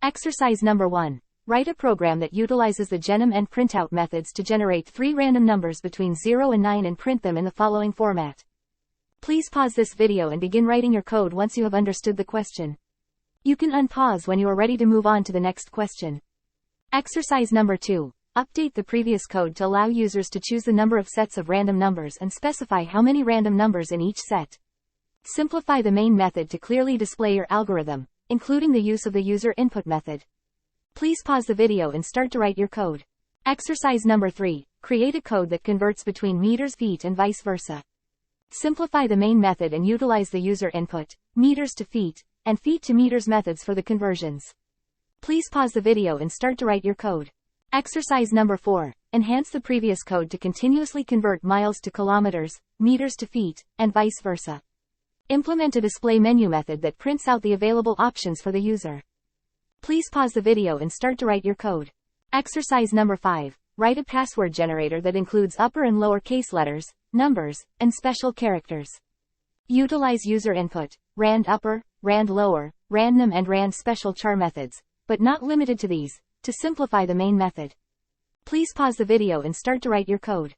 Exercise number 1. Write a program that utilizes the genom and printout methods to generate 3 random numbers between 0 and 9 and print them in the following format. Please pause this video and begin writing your code once you have understood the question. You can unpause when you are ready to move on to the next question. Exercise number 2. Update the previous code to allow users to choose the number of sets of random numbers and specify how many random numbers in each set. Simplify the main method to clearly display your algorithm, including the use of the user input method. Please pause the video and start to write your code. Exercise number 3. Create a code that converts between meters feet and vice versa. Simplify the main method and utilize the user input, meters to feet, and feet to meters methods for the conversions. Please pause the video and start to write your code. Exercise number 4. Enhance the previous code to continuously convert miles to kilometers, meters to feet, and vice versa. Implement a display menu method that prints out the available options for the user. Please pause the video and start to write your code. Exercise number 5. Write a password generator that includes upper and lower case letters, numbers, and special characters. Utilize user input, rand upper, rand lower, random and rand special char methods, but not limited to these, to simplify the main method. Please pause the video and start to write your code.